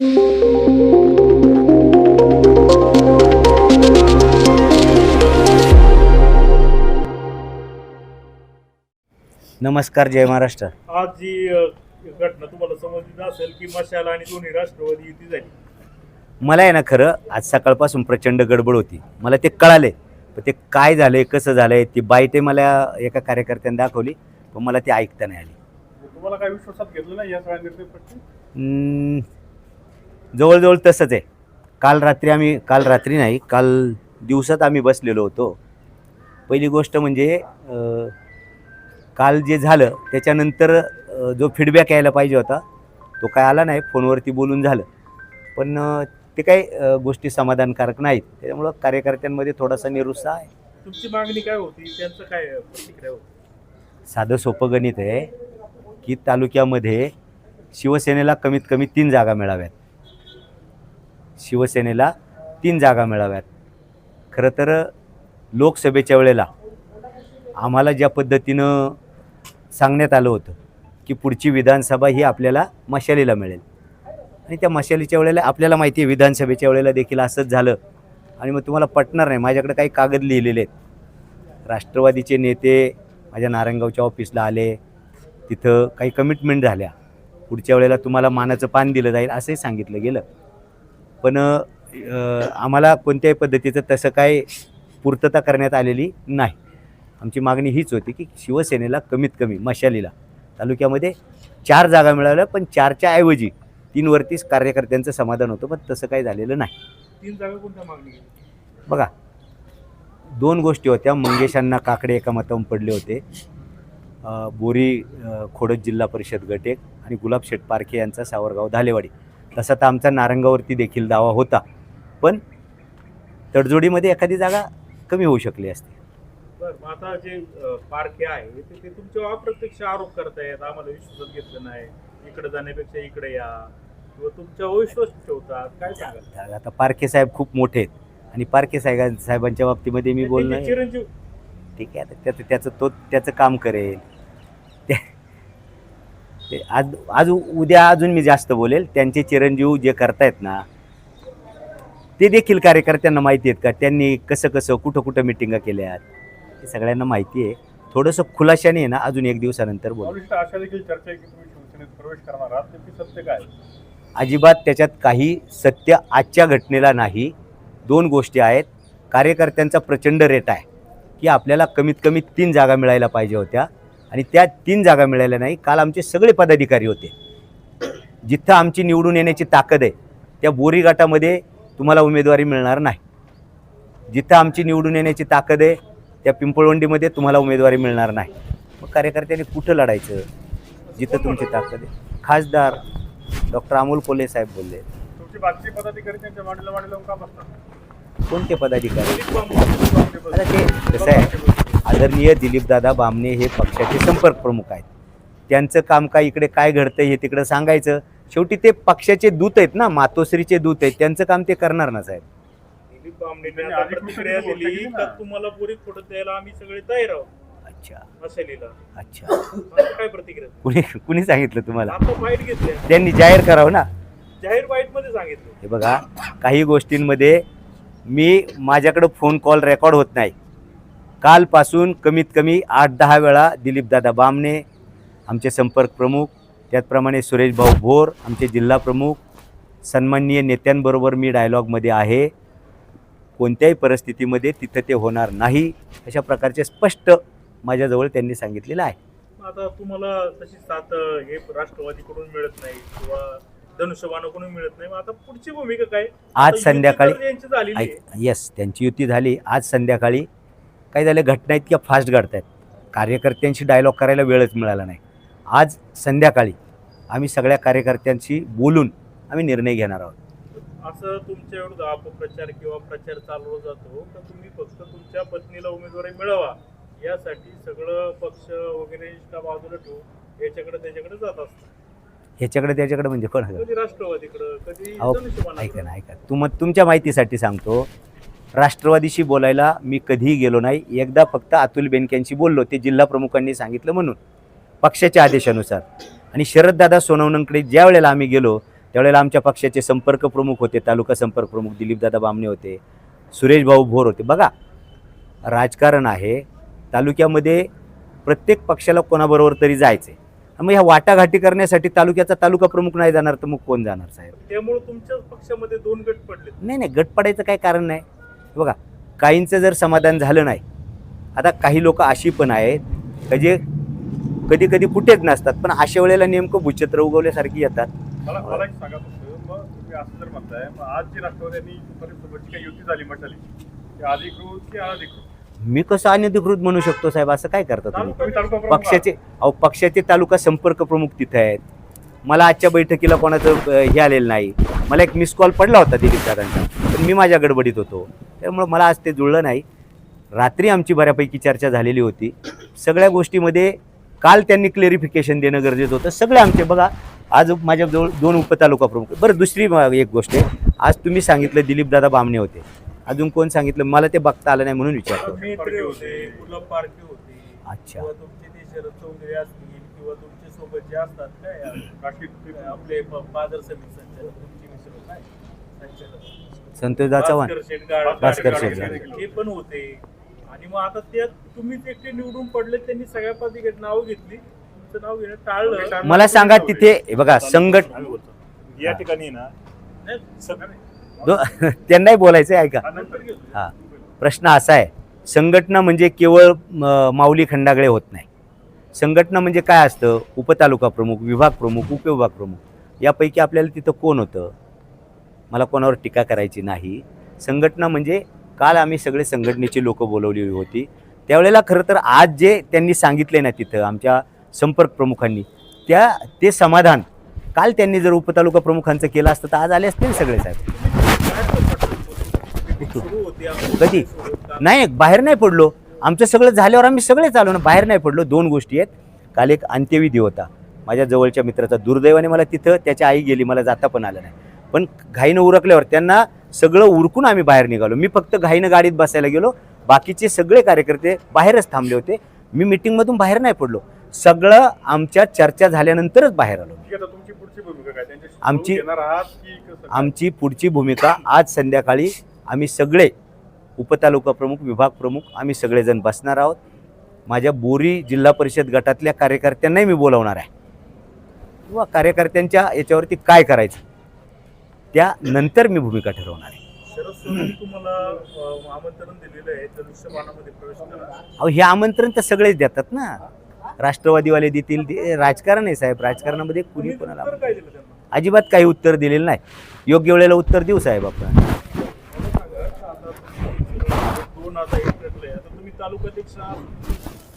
नमस्कार, जय महाराष्ट्र. आज जी घटना तुम्हाला समजली असेल की मशाल आणि दोन्ही राष्ट्रवादी युती झाली. मला आहे ना, खरं आज सकाळपासून प्रचंड गडबड होती. मला ते कळाले, पण ते काय झालंय, कसं झालंय, ती बाईट मला एका कार्यकर्त्याने दाखवली, पण मला ती ऐकता नाही आली. तुम्हाला काय विश्वासात घेतलं नाही या सगळ्या निर्णयाप्रती? जवळजवळ तसंच आहे. काल रात्री नाही, काल दिवसात आम्ही बसलेलो होतो. पहिली गोष्ट म्हणजे काल जे झालं त्याच्यानंतर जो फीडबॅक यायला पाहिजे होता तो काय आला नाही. फोनवरती बोलून झालं, पण ते काही गोष्टी समाधानकारक नाहीत. त्याच्यामुळं कार्यकर्त्यांमध्ये थोडासा निरुत्साह आहे. तुमची मागणी काय होती, त्यांचं काय प्रतिक्रिया होती? साधं सोपं गणित आहे की तालुक्यामध्ये शिवसेनेला कमीत कमी 3 जागा मिळाव्यात. शिवसेनेला 3 जागा मिळाव्यात. खरं तर लोकसभेच्या वेळेला आम्हाला ज्या पद्धतीनं सांगण्यात आलं होतं की पुढची विधानसभा ही आपल्याला मशालीला मिळेल, आणि त्या मशालीच्या वेळेला आपल्याला माहिती आहे विधानसभेच्या वेळेला देखील असंच झालं. आणि मग तुम्हाला पटणार नाही, माझ्याकडे काही कागद लिहिलेले आहेत. राष्ट्रवादीचे नेते माझ्या नारायणगावच्या ऑफिसला आले, तिथं काही कमिटमेंट झाल्या, पुढच्या वेळेला तुम्हाला मानाचं पान दिलं जाईल असंही सांगितलं गेलं. पण आम्हाला कोणत्याही पद्धतीचं तसं काय पूर्तता करण्यात आलेली नाही. आमची मागणी हीच होती की शिवसेनेला कमीत कमी मशालीला तालुक्यामध्ये 4 जागा मिळाल्या, पण 4च्या ऐवजी 3वरतीच कार्यकर्त्यांचं समाधान होतं, पण तसं काही झालेलं नाही. 3 जागा कोणत्या मागणी केली? बघा, 2 गोष्टी होत्या. मंगेशांना काकडे एका मतावून पडले होते. बोरी खोडद जिल्हा परिषद गट एक आणि गुलाबशेठ पारखे यांचा सावरगाव धालेवाडी. तसा तर आमचा नारंगावरती देखील दावा होता, पण तडजोडीमध्ये एखादी जागा कमी होऊ शकली असते. बरं, मग आता जे पारखे आहे ते तुमच्यावर अप्रत्यक्ष आरोप करतायत, आम्हाला विश्वासात घेतलं नाही, इकडे जाण्यापेक्षा इकडे या, किंवा तुमच्यावर विश्वास ठेवतात. काय सांगाल? आता पारखे साहेब खूप मोठे आहेत आणि पारखे साहेबांच्या बाबतीमध्ये मी बोलणं चिरंजीव ठीक आहे. आता त्याचं काम करेल ते आज उद्या अजून मी जास्त बोलेल. त्यांचे चिरंजीव जे करतायत ना, ते देखील कार्यकर्त्यांना माहिती आहेत का, त्यांनी कसं कसं कुठं कुठं मिटिंगा केल्या आहेत हे सगळ्यांना माहिती आहे. थोडंसं खुलाशाने आहे ना, अजून 1 दिवसानंतर बोल. अशा देखील चर्चा आहे की तुम्ही शिवसेनेत प्रवेश करणार आहात, ते सत्य काय? अजिबात त्याच्यात काही सत्य आजच्या घटनेला नाही. 2 गोष्टी आहेत. कार्यकर्त्यांचा प्रचंड रेट आहे की आपल्याला कमीत कमी 3 जागा मिळायला पाहिजे होत्या, आणि त्या 3 जागा मिळाल्या नाही. काल आमचे सगळे पदाधिकारी होते. जिथं आमची निवडून येण्याची ताकद आहे त्या बोरी गटामध्ये तुम्हाला उमेदवारी मिळणार नाही. जिथं आमची निवडून येण्याची ताकद आहे त्या पिंपळवंडीमध्ये तुम्हाला उमेदवारी मिळणार नाही. मग कार्यकर्त्यांनी कुठं लढायचं जिथं तुमची ताकद आहे? खासदार डॉक्टर अमोल कोल्हे साहेब बोलले. तुमचे बाकी पदाधिकारी त्यांच्या मांडीला लावून का बसतात? कोणते पदाधिकारी? आता ते कसं आहे, आदरणीय दिलीपदादा बामणे हे पक्षाचे संपर्क प्रमुख आहेत. त्यांचं काम काय, इकडे काय घडतं हे तिकडं सांगायचं. शेवटी ते पक्षाचे दूत आहेत ना, मातोश्रीचे दूत आहेत. त्यांचं काम ते करणार ना साहेब. दिलीप बामणेंनी आता प्रतिक्रिया दिली का तुम्हाला पुरी फोटो द्यायला आम्ही सगळे तयार आहोत. अच्छा मशालीला. अच्छा, काय प्रतिक्रिया? कुणी सांगितलं तुम्हाला? आता फाईट घेतली, त्यांनी जाहीर करावं ना. जाहीर फाईट मध्ये सांगितलं. हे बघा, काही गोष्टींमध्ये माझ्याकडं फोन कॉल रेकॉर्ड होत नाही. कालपासून कमीत कमी 8-10 वेळा दिलीपदादा बामणे आमचे संपर्क प्रमुख, त्याचप्रमाणे सुरेश भाऊ भोर आमचे जिल्हा प्रमुख, सन्माननीय नेत्यांबरोबर मी डायलॉगमध्ये आहे. कोणत्याही परिस्थितीमध्ये तिथं ते होणार नाही अशा प्रकारचे स्पष्ट माझ्याजवळ त्यांनी सांगितलेलं आहे. आता तुम्हाला तशी साथ हे राष्ट्रवादीकडून मिळत नाही किंवा धनुष्यबाणाकडून मिळत नाही, आता पुढची भूमिका काय? आज संध्याकाळी झाली येस, त्यांची युती झाली. आज संध्याकाळी काय झालं, घटना इतक्या फास्ट घडत आहेत, कार्यकर्त्यांशी डायलॉग करायला वेळच मिळाला नाही. आज संध्याकाळी आम्ही सगळ्या कार्यकर्त्यांशी बोलून आम्ही निर्णय घेणार आहोत. असं तुमच्या विरुद्ध अपप्रचार किंवा प्रचार चालवला जातो का तुम्ही फक्त तुमच्या पत्नीला उमेदवारी मिळवा यासाठी सगळं पक्ष वगैरे बाजूला ठेवून याच्याकडे त्याच्याकडे जात असतात? ह्याच्याकडे त्याच्याकडे म्हणजे कोण? कधी राष्ट्रवादीकडं, कधी ऐका ना, तुमच्या माहितीसाठी सांगतो, राष्ट्रवादीशी बोलायला मी कधीही गेलो नाही. एकदा फक्त अतुल बेनकेंशी बोललो, ते जिल्हा प्रमुखांनी सांगितलं म्हणून, पक्षाच्या आदेशानुसार. आणि शरददादा सोनवणेंकडे ज्या वेळेला आम्ही गेलो त्यावेळेला आमच्या पक्षाचे संपर्क प्रमुख होते, तालुका संपर्क प्रमुख दिलीपदादा बामणे होते, सुरेश भाऊ भोर होते. बघा, राजकारण आहे, तालुक्यामध्ये प्रत्येक पक्षाला कोणाबरोबर तरी जायचं आहे. मग ह्या वाटाघाटी करण्यासाठी तालुक्याचा तालुका प्रमुख नाही जाणार तर मग कोण जाणार साहेब? त्यामुळे तुमच्याच पक्षामध्ये 2 गट पडले. नाही, गट पडायचं काही कारण नाही. बघा, काहींचं जर समाधान झालं नाही, आता काही लोक अशी पण आहेत का जे कधी कधी कुठेच नसतात, पण अशा वेळेला नेमकं भूछत्र उगवल्यासारखी येतात. मला एक सांगा फक्त, मग तुम्ही असं जर म्हणताय, मग आज जी राष्ट्रवादी सोबतची काही युती झाली म्हटली, ती अधिकृत की अनधिकृत? मी कसं अनधिकृत म्हणू शकतो साहेब? असं काय करता तुम्ही? तुम्ही तालुका प्रमुख आहात. पक्षाचे तालुका संपर्क प्रमुख तिथे आहेत. मला आजच्या बैठकीला कोणाचं हे आलेलं नाही. मला एक मिस कॉल पडला होता दिलीपदादांचा, पण मी माझ्या गडबडीत होतो, त्यामुळं मला आज ते जुळलं नाही. रात्री आमची बऱ्यापैकी चर्चा झालेली होती सगळ्या गोष्टीमध्ये. काल त्यांनी क्लेरिफिकेशन देणं गरजेचं होतं. सगळे आमचे बघा, आज माझ्याजवळ 2 उपतालुका प्रमुख. बरं, दुसरी एक गोष्ट आहे, आज तुम्ही सांगितलं दिलीपदादा बामणे होते, अजून कोण सांगितलं? मला ते बघता आलं नाही म्हणून विचारतो. मेत्रे होते, गुलाब पारखे होते, अच्छा, किंवा तुमचे ते शरद चौधरी असतील, किंवा तुमचे सोबत जे असतात काय आपले बाजार समिती संचालक, तुमचे मित्र काय संचालक, संतोषदा चव्हाण, भास्कर शेठ गाडे. हे पण होते. आणि मग आता त्यात तुम्हीच एकटे निवडून पडले, त्यांनी सगळ्या पाठी नाव घेतली, तुमचं नाव घेणं टाळलं. मला सांगा, तिथे हे बघा या ठिकाणी ना त्यांनाही बोलायचं आहे, ऐका. हा, प्रश्न असा आहे, संघटना म्हणजे केवळ माऊली खंडागळे होत नाही. संघटना म्हणजे काय असतं? उपतालुका प्रमुख, विभाग प्रमुख, उपविभाग प्रमुख, यापैकी आपल्याला तिथं कोण होतं? मला कोणावर टीका करायची नाही. संघटना म्हणजे काल आम्ही सगळे संघटनेची लोक बोलवली होती, त्यावेळेला खरं तर आज जे त्यांनी सांगितले ना तिथं आमच्या संपर्क प्रमुखांनी, ते समाधान काल त्यांनी जर उपतालुका प्रमुखांचं केलं असतं तर आज आले असते सगळे साहेब. कधी नाही, बाहेर नाही पडलो. आमचं सगळं झाल्यावर आम्ही सगळेच आलो ना, बाहेर नाही पडलो. 2 गोष्टी आहेत. काल एक अंत्यविधी होता माझ्या जवळच्या मित्राचा, दुर्दैवाने मला तिथं त्याची आई गेली, मला जाता पण आलं नाही. पण घाईनं उरकल्यावर त्यांना सगळं उरकून आम्ही बाहेर निघालो. मी फक्त घाईनं गाडीत बसायला गेलो, बाकीचे सगळे कार्यकर्ते बाहेरच थांबले होते. मी मिटिंगमधून बाहेर नाही पडलो. सगळं आमच्या चर्चा झाल्यानंतरच बाहेर आलो. आमची पुढची भूमिका आज संध्याकाळी आम्ही सगळे उपतालुका प्रमुख, विभाग प्रमुख, आम्ही सगळेजण बसणार आहोत. माझ्या बोरी जिल्हा परिषद गटातल्या कार्यकर्त्यांनाही मी बोलावणार आहे, किंवा कार्यकर्त्यांच्या याच्यावरती काय करायचं त्यानंतर मी भूमिका ठरवणार आहे. शरद सोनवणे तुम्हाला आमंत्रण दिलेलं आहे धनुष्यबाणामध्ये प्रवेश करा. अहो, हे आमंत्रण तर सगळेच देतात ना, राष्ट्रवादीवाले देतील. राजकारण आहे साहेब, राजकारणामध्ये कुणी कोणाला काय दिलं त्यांना? अजिबात काही उत्तर दिलेलं नाही. योग्य वेळेला उत्तर देऊ साहेब आपण. आता तुम्ही तालुकाध्यक्ष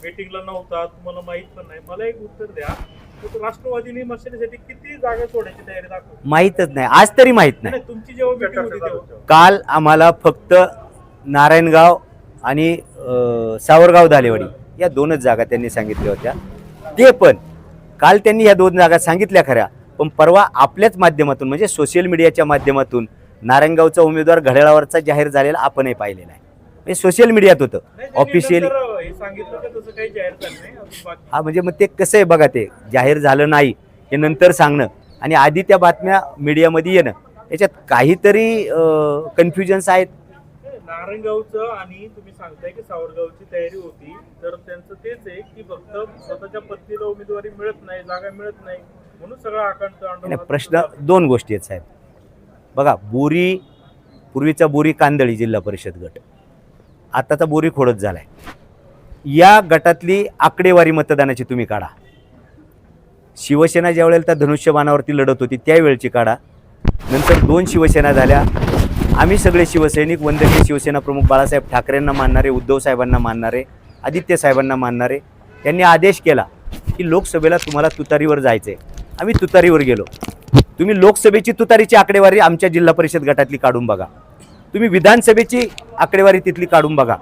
मीटिंगला नव्हता, तुम्हाला माहित पण नाही. मला एक उत्तर द्या, राष्ट्रवादीने मशालीसाठी किती जागा सोडायची तयारी दाखव? माहीतच नाही, आज तरी माहीत नाही. तुमची जेव्हा मीटिंग होती तेव्हा काल आम्हाला फक्त नारायणगाव आणि सावरगाव धालेवाडी या 2च जागा त्यांनी सांगितल्या होत्या. ते पण काल त्यांनी या 2 जागा सांगितल्या खऱ्या, पण परवा आपल्याच माध्यमातून म्हणजे सोशल मीडियाच्या माध्यमातून नारायणगावचा उमेदवार घड्याळावरचा जाहीर झालेला आपणही पाहिलेला आहे. म्हणजे सोशल मीडियात होतं ऑफिशियली. हा, म्हणजे मग ते कसं आहे बघा, ते जाहीर झालं नाही हे नंतर सांगणं आणि आधी त्या बातम्या मीडियामध्ये येणं, याच्यात काहीतरी कन्फ्युजन्स आहेत. नारायणगावचं आणि तुम्ही सांगताय की सावरगावची तयारी होती, तर त्यांचं तेच आहे की फक्त स्वतःच्या पत्नीला उमेदवारी मिळत नाही, जागा मिळत नाही, म्हणून सगळा आकांड. प्रश्न 2 गोष्टी आहेत साहेब. बघा, बोरी पूर्वीचा बोरी कांदळी जिल्हा परिषद गट, आताचा बोरी खोडत झालाय. या गटातली आकडेवारी मतदानाची तुम्ही काढा. शिवसेना ज्या वेळेला त्या धनुष्यबाणावरती लढत होती त्यावेळची काढा. नंतर 2 शिवसेना झाल्या. आम्ही सगळे शिवसैनिक, वंदनीय शिवसेना प्रमुख बाळासाहेब ठाकरेंना मानणारे, उद्धव साहेबांना मानणारे, आदित्य साहेबांना मानणारे, त्यांनी आदेश केला की लोकसभेला तुम्हाला तुतारीवर जायचंय. आम्ही तुतारीवर गेलो. तुम्ही लोकसभेची तुतारीची आकडेवारी आमच्या जिल्हा परिषद गटातली काढून बघा, तुम्ही विधानसभेची आकडेवारी तिथली काढून बघा.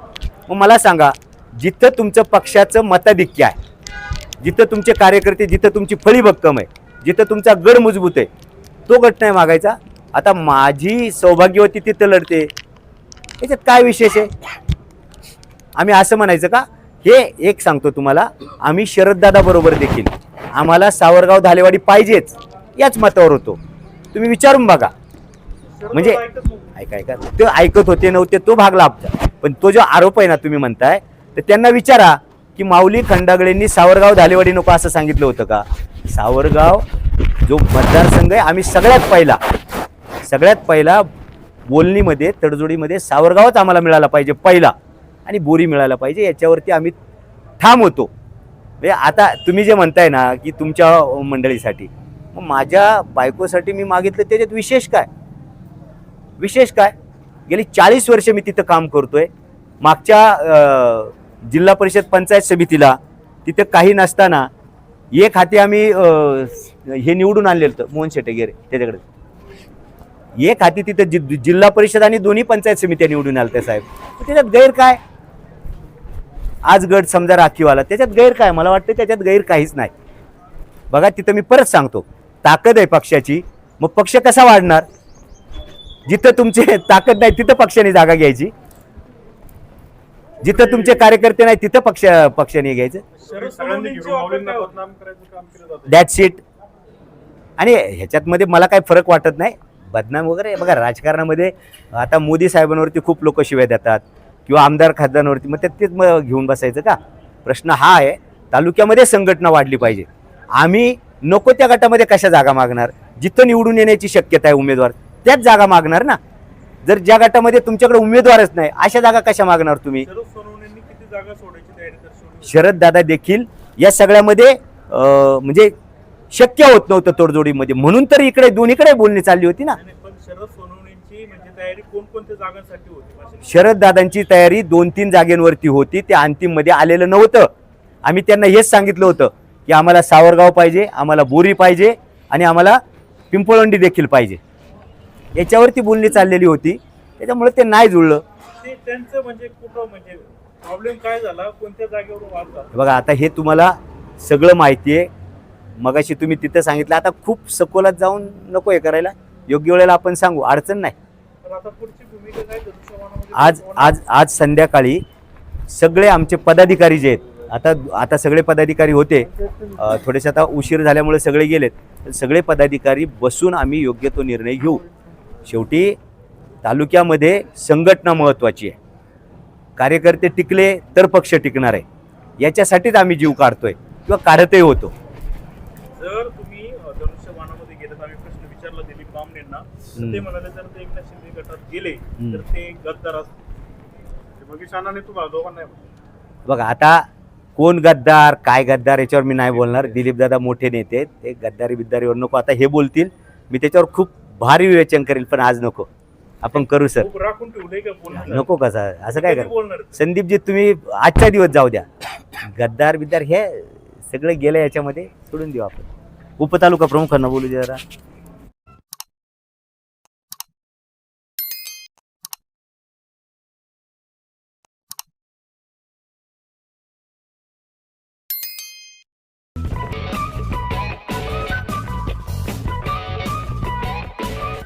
मग मला सांगा, जिथं तुमचं पक्षाचं मताधिक्य आहे, जिथं तुमचे कार्यकर्ते, जिथं तुमची फळी भक्कम आहे, जिथं तुमचा गड मजबूत आहे, तो गट नाही मागायचा. आता माझी सौभाग्यवती तिथं लढते, याच्यात काय विशेष आहे? आम्ही असं म्हणायचं का? हे एक सांगतो तुम्हाला, आम्ही शरददादा बरोबर देखील आम्हाला सावरगाव धालेवाडी पाहिजेच याच मतावर होतो. तुम्ही विचारून बघा. म्हणजे शरद ऐकत नव्हते. ऐका ते ऐकत होते नव्हते तो भाग लाभता, पण तो जो आरोप आहे ना तुम्ही म्हणताय, तर त्यांना विचारा की माऊली खंडागळेंनी सावरगाव धालेवाडी नको असं सांगितलं होतं का? सावरगाव जो मतदारसंघ आहे, आम्ही सगळ्यात पहिला बोलणीमध्ये तडजोडीमध्ये सावरगावच आम्हाला मिळाला पाहिजे पहिला, आणि बोरी मिळाला पाहिजे, याच्यावरती आम्ही ठाम होतो. म्हणजे आता तुम्ही जे म्हणताय ना की तुमच्या मंडळीसाठी, मग माझ्या बायकोसाठी मी मागितलं, त्याच्यात विशेष काय? गेली 40 वर्ष मी तिथं काम करतोय. मागच्या जिल्हा परिषद पंचायत समितीला तिथं काही नसताना एक हाती आम्ही हे निवडून आणलेलं होतं, मोहन शेटेगेरे त्याच्याकडे एक हाती तिथं जिल्हा परिषद आणि दोन्ही पंचायत समित्या निवडून आल्या त्या साहेब. त्याच्यात गैर काय? आज गट समजा राखीवाला, त्याच्यात गैर काय? मला वाटतं त्याच्यात गैर काहीच नाही. बघा तिथं मी परत सांगतो, ताकद आहे पक्षाची, मग पक्ष कसा वाढणार? जिथं तुमचे ताकद नाही तिथं पक्षाने जागा घ्यायची, जिथं तुमचे कार्यकर्ते नाही तिथं पक्षाने घ्यायचं. शरद सोनवणेंची ऑफर काय होती? बदनाम करायचं काम केलं जातं. That's it. आणि ह्याच्यातमध्ये मला काही फरक वाटत नाही बदनाम वगैरे. बघा राजकारणामध्ये आता मोदी साहेबांवरती खूप लोक शिव्या देतात किंवा आमदार खासदारांवरती, मग तेच मग घेऊन बसायचं का? प्रश्न हा आहे, तालुक्यामध्ये संघटना वाढली पाहिजे. आम्ही नको त्या गटामध्ये कशा जागा मागणार? जिथं निवडून येण्याची शक्यता आहे उमेदवार, त्याच जागा मागणार ना. जर ज्या गटामध्ये तुमच्याकडे उमेदवारच नाही, अशा जागा कशा मागणार तुम्ही? शरद सोनवणेंनी किती जागा सोडायची तयारी दर्शवली? शरद दादा देखील या सगळ्यामध्ये म्हणजे शक्य होत नव्हतं तोडजोडीमध्ये, म्हणून तर इकडे दोन्हीकडे बोलणी चालली होती ना. नाही, पण शरद सोनवणेंची म्हणजे तयारी कोणकोणत्या जागांसाठी होती? शरद दादांची तयारी 2-3 जागेंवरती होती, ते अंतिम मध्ये आलेलं नव्हतं. आम्ही त्यांना हेच सांगितलं होतं की आम्हाला सावरगाव पाहिजे, आम्हाला बोरी पाहिजे आणि आम्हाला पिंपळवंडी देखील पाहिजे, याच्यावरती बोलणी चाललेली होती. त्याच्यामुळे ते नाही जुळलं. ते त्यांचं म्हणजे कुठं म्हणजे प्रॉब्लेम काय झाला, कोणत्या जागेवर वाद झाला? बघा आता हे तुम्हाला सगळं माहिती आहे. मगाशी तुम्ही तिथं सांगितलं, आता खूप सखोलात जाऊन नको हे करायला, योग्य वेळेला आपण सांगू, अडचण नाही. तर आता पुढची भूमिका काय धनुष्यबाणामध्ये? आज संध्याकाळी सगळे आमचे पदाधिकारी जे आहेत, आता सगळे पदाधिकारी होते, थोडेसे आता उशीर झाल्यामुळे सगळे गेलेत, सगळे पदाधिकारी बसून आम्ही योग्य तो निर्णय घेऊ. शेवटी तालुक्यामध्ये संघटना महत्त्वाची आहे. कार्यकर्ते टिकले तर पक्ष टिकणार आहे, याच्यासाठीच आम्ही जीव काढतोय किंवा काढतही होतो. जर तुम्ही धनुष्यबाणामध्ये गेलात, आम्ही प्रश्न विचारला दिलीप बामणेंना, तर ते म्हणाले जर ते एकनाथ शिंदे गटात गेले तर ते गद्दार असतील. मग शानाने तुम्हाला दोघांना बघा आता कोण गद्दार काय गद्दार याच्यावर मी नाही बोलणार. दिलीप दादा मोठे नेते आहेत, ते गद्दारी बिद्दारीवर नको. आता हे बोलतील, मी त्याच्यावर खूप भारी विवेचन करेल, पण आज नको. आपण करू सर, खूप राखून ठेवलंय का बोलणार? नको कसं असं काय कधी करा. बोलणार? संदीपजी तुम्ही आजचा दिवस जाऊ द्या, गद्दार बिद्दार हे सगळं गेलं, याच्यामध्ये सोडून देऊ आपण. उपतालुका प्रमुखांना बोलू द्या जरा.